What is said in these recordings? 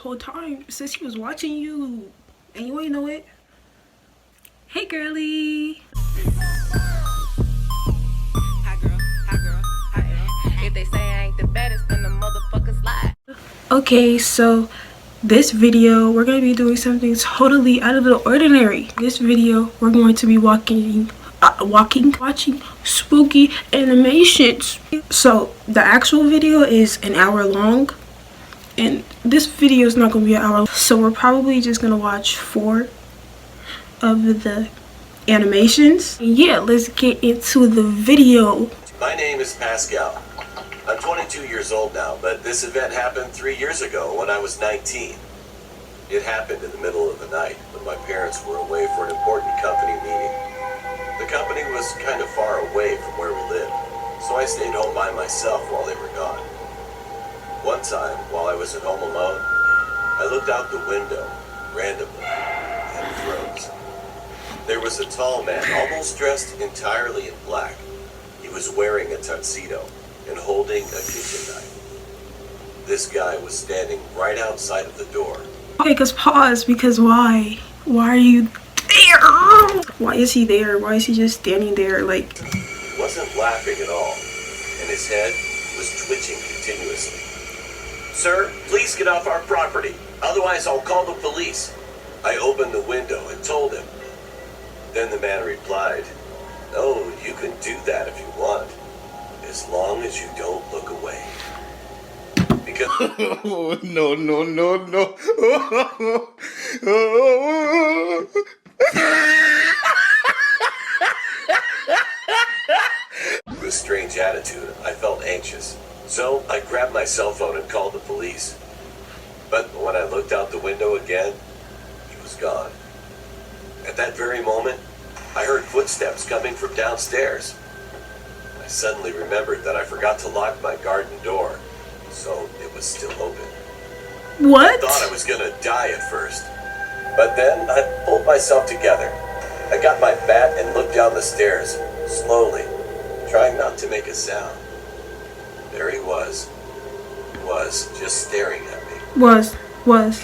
Whole time since he was watching you and you ain't know it. Hey girly. Hi girl, hi girl. If they say I ain't the baddest, then the motherfuckers lie. Okay, so this video we're gonna be doing something totally out of the ordinary. This video we're going to be watching spooky animations. So the actual video is an hour long and this video is not gonna be an hour, so we're probably just gonna watch 4 of the animations. Yeah, let's get into the video. My name is Pascal. I'm 22 years old now, but this event happened 3 years ago when I was 19. It happened in the middle of the night when my parents were away for an important company meeting. The company was kind of far away from where we lived, so I stayed home by myself while they were gone. One time, while I was at home alone, I looked out the window randomly and froze. There was a tall man, almost dressed entirely in black. He was wearing a tuxedo and holding a kitchen knife. This guy was standing right outside of the door. Okay, pause, because why? Why are you there? Why is he there? Why is he just standing there like? He wasn't laughing at all, and his head was twitching continuously. Sir, please get off our property, otherwise I'll call the police. I opened the window and told him. Then the man replied, "Oh, you can do that if you want, as long as you don't look away." Because no. with a strange attitude, I felt anxious. So I grabbed my cell phone and called the police. But when I looked out the window again, he was gone. At that very moment, I heard footsteps coming from downstairs. I suddenly remembered that I forgot to lock my garden door, so it was still open. What? I thought I was gonna die at first, but then I pulled myself together. I got my bat and looked down the stairs, slowly, trying not to make a sound. There he was just staring at me. Was.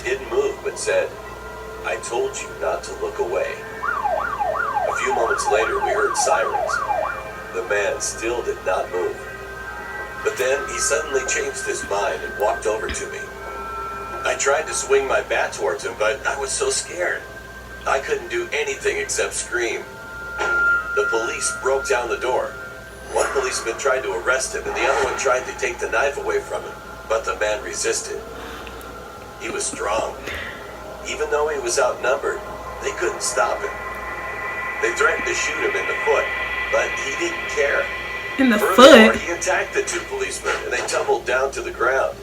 He didn't move, but said, "I told you not to look away." A few moments later, we heard sirens. The man still did not move. But then he suddenly changed his mind and walked over to me. I tried to swing my bat towards him, but I was so scared. I couldn't do anything except scream. The police broke down the door. One policeman tried to arrest him, and the other one tried to take the knife away from him, but the man resisted. He was strong. Even though he was outnumbered, they couldn't stop him. They threatened to shoot him in the foot, but he didn't care. In the Furthermore, foot? he attacked the 2 policemen, and they tumbled down to the ground.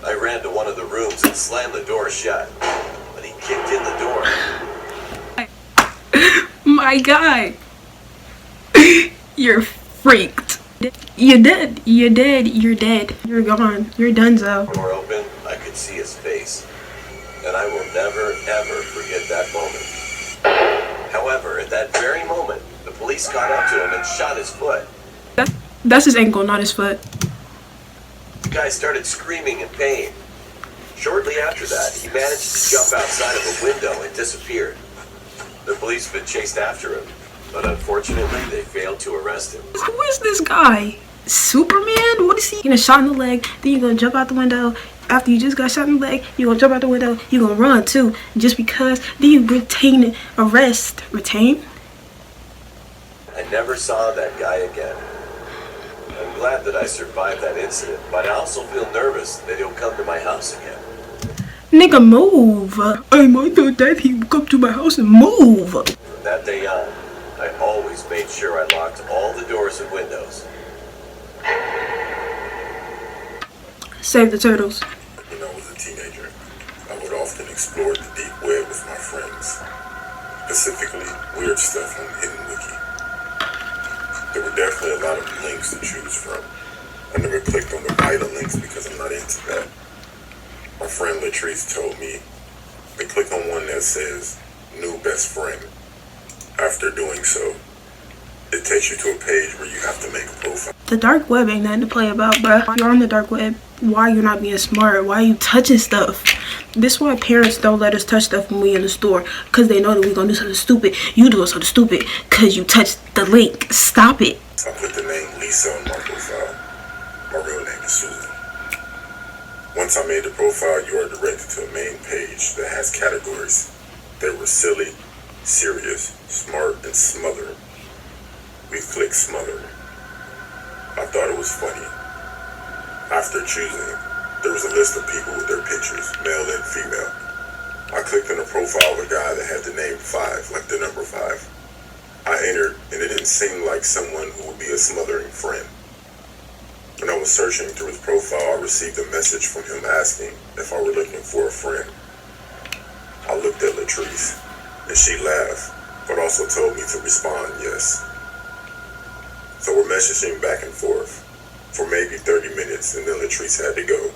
I ran to one of the rooms and slammed the door shut, but he kicked in the door. My God. You're freaked. You're dead. You're dead. You're dead. You're gone. You're donezo. The door open, I could see his face, and I will never, ever forget that moment. However, at that very moment, the police caught up to him and shot his foot. That's his ankle, not his foot. The guy started screaming in pain. Shortly after that, he managed to jump outside of a window and disappeared. The policemen chased after him, but unfortunately, they failed to arrest him. Who is this guy? Superman? What is he? You're gonna shot in the leg, then you're gonna jump out the window. After you just got shot in the leg, you're gonna jump out the window, you're gonna run too. Just because, then you retain arrest. Retain? I never saw that guy again. I'm glad that I survived that incident, but I also feel nervous that he'll come to my house again. Nigga, move. I might thought that he would come to my house and move. From that day on, I always made sure I locked all the doors and windows. Save the turtles. When I was a teenager, I would often explore the deep web with my friends, specifically weird stuff on Hidden Wiki. There were definitely a lot of links to choose from. I never clicked on the vital links because I'm not into that. My friend Latrice told me to click on one that says new best friend. After doing so, it takes you to a page where you have to make a profile. The dark web ain't nothing to play about, bruh. You're on the dark web. Why you not being smart? Why you touching stuff? This is why parents don't let us touch stuff when we in the store, because they know that we're gonna do something stupid. You doing something stupid because you touched the link. Stop it. I put the name Lisa on my profile. My real name is Susan. Once I made the profile, you are directed to a main page that has categories. They were silly, serious, smart, and smothering. We clicked smothering. I thought it was funny. After choosing, there was a list of people with their pictures, male and female. I clicked on a profile of a guy that had the name 5, like the number 5. I entered, and it didn't seem like someone who would be a smothering friend. When I was searching through his profile, I received a message from him asking if I were looking for a friend. I looked at Latrice, and she laughed, but also told me to respond yes. So we're messaging back and forth for maybe 30 minutes, and then Latrice had to go.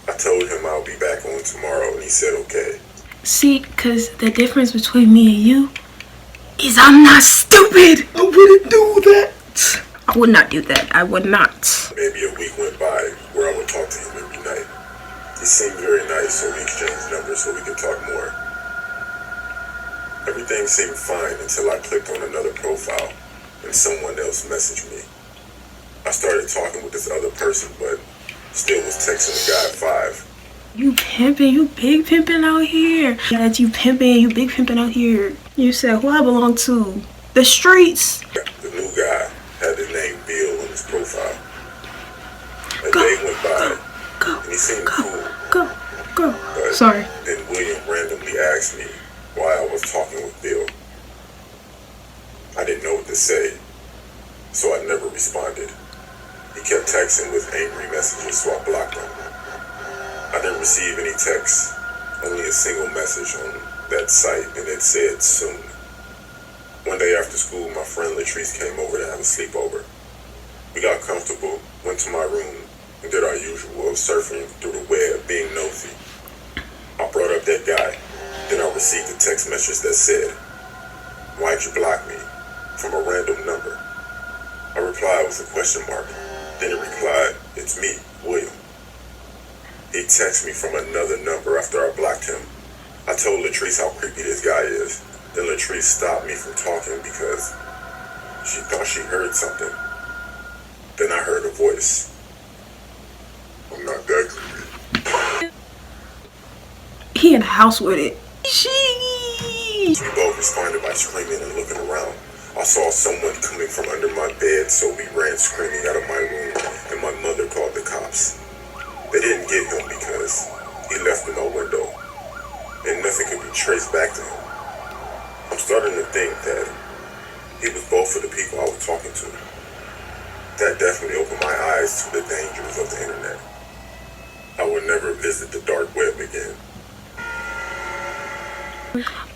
I told him I'll be back on tomorrow, and he said okay. See, because the difference between me and you is I'm not stupid. I wouldn't do that. I would not do that. I would not. Maybe a week went by where I would talk to him every night. He seemed very nice, so we exchanged numbers so we could talk more. Everything seemed fine until I clicked on another profile and someone else messaged me. I started talking with this other person, but still was texting the guy 5. You pimping, you big pimping out here. That you pimping, you big pimping out here. You said who I belong to? The streets. The new guy had the name Bill on his profile. A Go, day went by, Go, and he seemed go, cool. go. But Sorry. then William randomly asked me why I was talking with Bill. I didn't know what to say, so I never responded. He kept texting with angry messages, so I blocked him. I didn't receive any texts, only a single message on that site, and it said soon. One day after school, my friend Latrice came over to have a sleepover. We got comfortable, went to my room, and did our usual of surfing through the web, being nosy. I brought up that guy. Then I received a text message that said, "Why'd you block me?" from a random number. I replied with a question mark. Then it replied, "It's me, William." He texted me from another number after I blocked him. I told Latrice how creepy this guy is. Then Latrice stopped me from talking because she thought she heard something. Then I heard a voice. "I'm not that creepy." He in the house with it. Sheesh. We both responded by screaming and looking around. I saw someone coming from under my bed, so we ran screaming out of my room, and my mother called the cops. They didn't get him because he left in my window, and nothing could be traced back to him. I'm starting to think that he was both of the people I was talking to. That definitely opened my eyes to the dangers of the internet. I would never visit the dark web again.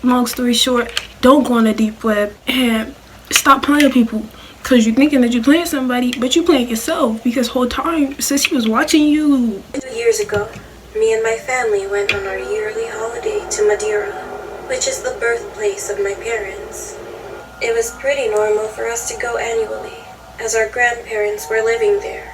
Long story short, don't go on the deep web and stop playing people. Because you're thinking that you're playing somebody, but you're playing yourself. Because whole time, since he was watching you. 2 years ago, me and my family went on our yearly holiday to Madeira, which is the birthplace of my parents. It was pretty normal for us to go annually, as our grandparents were living there.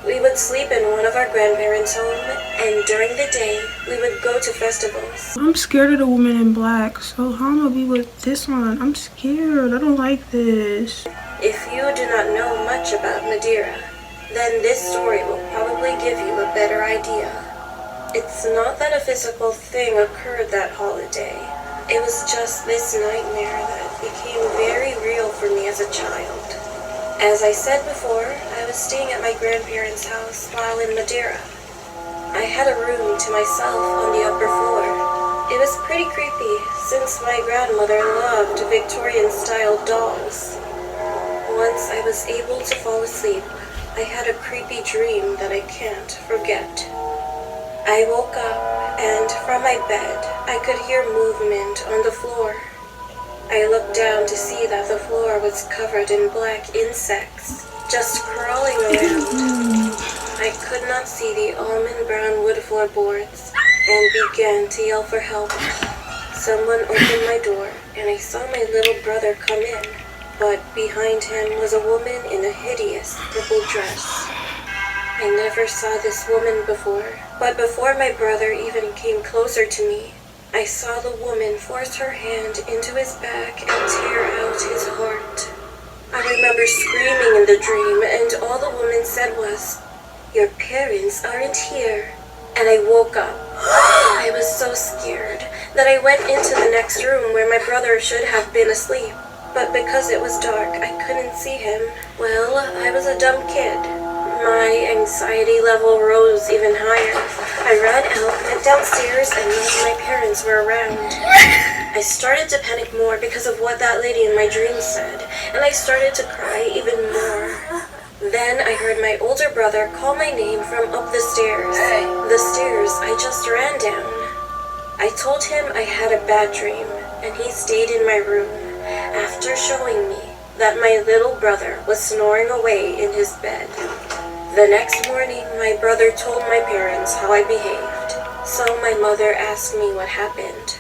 We would sleep in one of our grandparents' home, and during the day, we would go to festivals. I'm scared of the woman in black, so how am I be with this one? I'm scared. I don't like this. If you do not know much about Madeira, then this story will probably give you a better idea. It's not that a physical thing occurred that holiday. It was just this nightmare that became very real for me as a child. As I said before, I was staying at my grandparents' house while in Madeira. I had a room to myself on the upper floor. It was pretty creepy since my grandmother loved Victorian-style dolls. Once I was able to fall asleep, I had a creepy dream that I can't forget. I woke up, and from my bed, I could hear movement on the floor. I looked down to see that the floor was covered in black insects, just crawling around. I could not see the almond brown wood floorboards, and began to yell for help. Someone opened my door, and I saw my little brother come in. But behind him was a woman in a hideous purple dress. I never saw this woman before, but before my brother even came closer to me, I saw the woman force her hand into his back and tear out his heart. I remember screaming in the dream, and all the woman said was, "Your parents aren't here." And I woke up. I was so scared that I went into the next room where my brother should have been asleep. But because it was dark, I couldn't see him. Well, I was a dumb kid. My anxiety level rose even higher. I ran out, went downstairs, and none of my parents were around. I started to panic more because of what that lady in my dream said, and I started to cry even more. Then I heard my older brother call my name from up the stairs. The stairs I just ran down. I told him I had a bad dream, and he stayed in my room after showing me that my little brother was snoring away in his bed. The next morning, my brother told my parents how I behaved, so my mother asked me what happened.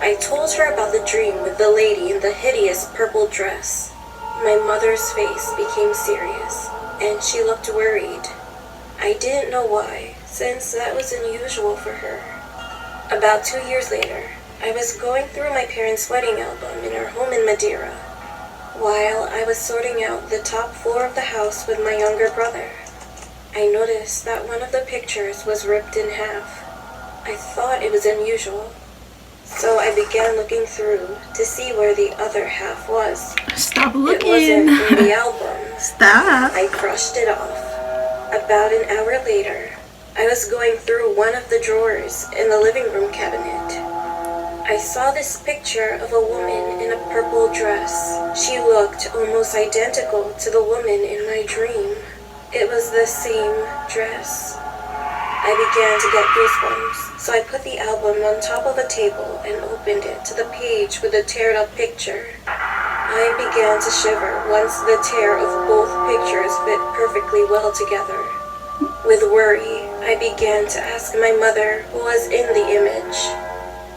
I told her about the dream with the lady in the hideous purple dress. My mother's face became serious, and she looked worried. I didn't know why, since that was unusual for her. About 2 years later, I was going through my parents' wedding album in our home in Madeira, while I was sorting out the top floor of the house with my younger brother. I noticed that one of the pictures was ripped in half. I thought it was unusual, so I began looking through to see where the other half was. Stop looking. It wasn't in the album. Stop. I crushed it off. About an hour later, I was going through one of the drawers in the living room cabinet. I saw this picture of a woman in a purple dress. She looked almost identical to the woman in my dream. It was the same dress. I began to get goosebumps, so I put the album on top of a table and opened it to the page with the teared up picture. I began to shiver once the tear of both pictures fit perfectly well together. With worry, I began to ask my mother who was in the image.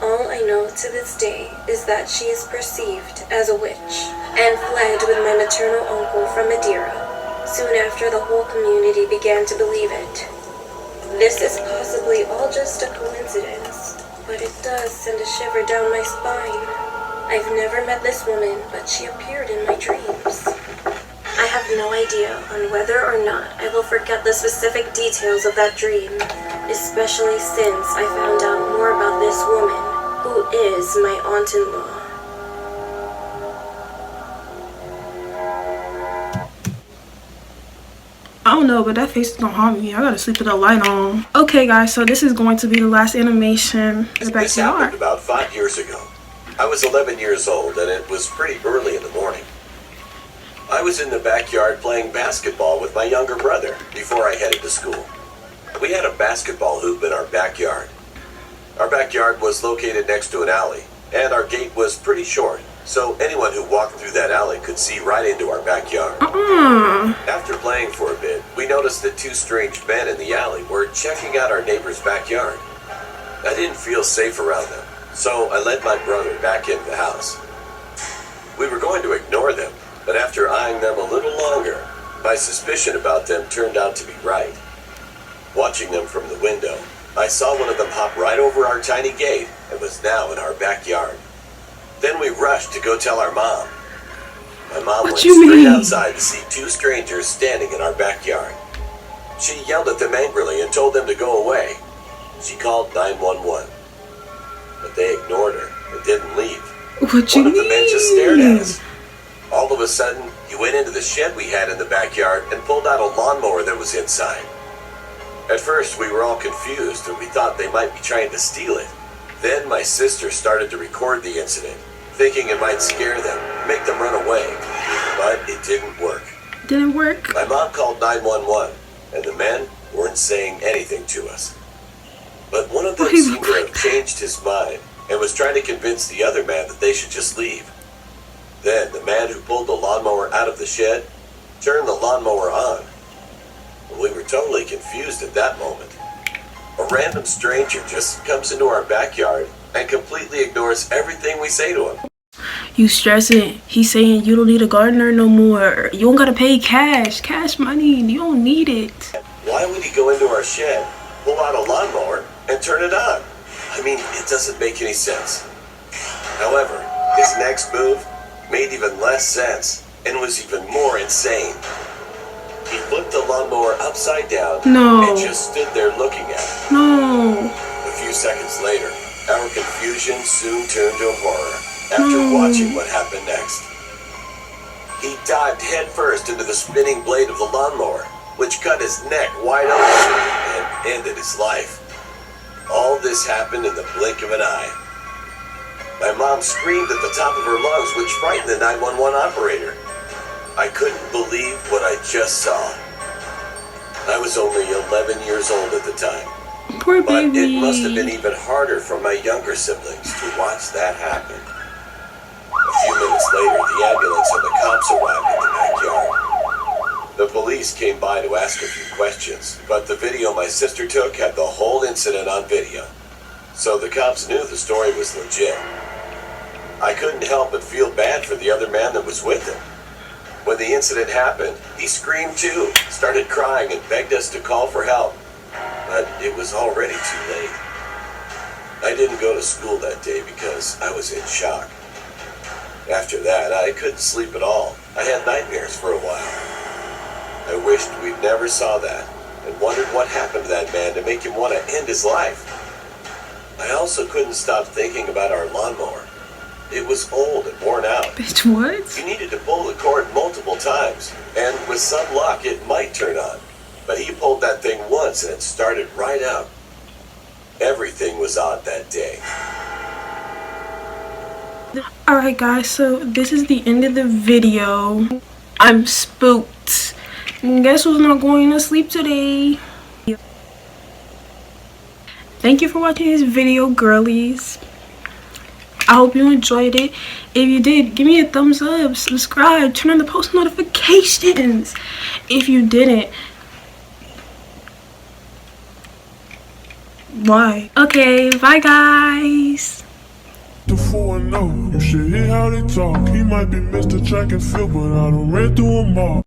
All I know to this day is that she is perceived as a witch and fled with my maternal uncle from Madeira. Soon after, the whole community began to believe it. This is possibly all just a coincidence, but it does send a shiver down my spine. I've never met this woman, but she appeared in my dreams. I have no idea on whether or not I will forget the specific details of that dream, especially since I found out more about this woman, who is my aunt-in-law. I don't know, but that face is gonna haunt me. I gotta sleep with the light on. Okay, guys, so this is going to be the last animation. This happened about 5 years ago. I was 11 years old, and it was pretty early in the morning. I was in the backyard playing basketball with my younger brother before I headed to school. We had a basketball hoop in our backyard. Our backyard was located next to an alley, and our gate was pretty short, so anyone who walked through that alley could see right into our backyard. After playing for a bit, we noticed that two strange men in the alley were checking out our neighbor's backyard. I didn't feel safe around them, so I led my brother back into the house. We were going to ignore them, but after eyeing them a little longer, my suspicion about them turned out to be right. Watching them from the window, I saw one of them hop right over our tiny gate and was now in our backyard. Then we rushed to go tell our mom. My mom went straight outside to see two strangers standing in our backyard. She yelled at them angrily and told them to go away. She called 911, but they ignored her and didn't leave. One of the men just stared at us. All of a sudden, he went into the shed we had in the backyard and pulled out a lawnmower that was inside. At first, we were all confused and we thought they might be trying to steal it. Then my sister started to record the incident, thinking it might scare them, make them run away. But it didn't work. Didn't work? My mom called 911, and the men weren't saying anything to us. But one of them seemed to have changed his mind and was trying to convince the other man that they should just leave. Then the man who pulled the lawnmower out of the shed turned the lawnmower on. We were totally confused at that moment. A random stranger just comes into our backyard and completely ignores everything we say to him. You stressing. He's saying you don't need a gardener no more. You don't gotta pay cash money. You don't need it. Why would he go into our shed, pull out a lawnmower, and turn it on? I mean, it doesn't make any sense. However, his next move made even less sense and was even more insane. He flipped the lawnmower upside down and just stood there looking at it. No. A few seconds later, our confusion soon turned to horror after watching what happened next. He dived headfirst into the spinning blade of the lawnmower, which cut his neck wide open and ended his life. All this happened in the blink of an eye. My mom screamed at the top of her lungs, which frightened the 911 operator. I couldn't believe what I just saw. I was only 11 years old at the time. Poor But baby. it must have been even harder for my younger siblings to watch that happen. A few minutes later, the ambulance and the cops arrived in the backyard. The police came by to ask a few questions, but the video my sister took had the whole incident on video. So the cops knew the story was legit. I couldn't help but feel bad for the other man that was with him. When the incident happened, he screamed too, started crying, and begged us to call for help. But it was already too late. I didn't go to school that day because I was in shock. After that, I couldn't sleep at all. I had nightmares for a while. I wished we'd never saw that and wondered what happened to that man to make him want to end his life. I also couldn't stop thinking about our lawnmower. It was old and worn out. Bitch, what? You needed to pull the cord multiple times, and with some luck, it might turn on. But he pulled that thing once, and it started right up. Everything was odd that day. Alright guys, so this is the end of the video. I'm spooked. Guess who's not going to sleep today? Thank you for watching this video, girlies. I hope you enjoyed it. If you did, give me a thumbs up, subscribe, turn on the post notifications. If you didn't, why? Okay, bye guys. The 4-0, you should hear how they talk. He might be Mr. Track and Field, but I done ran through them all.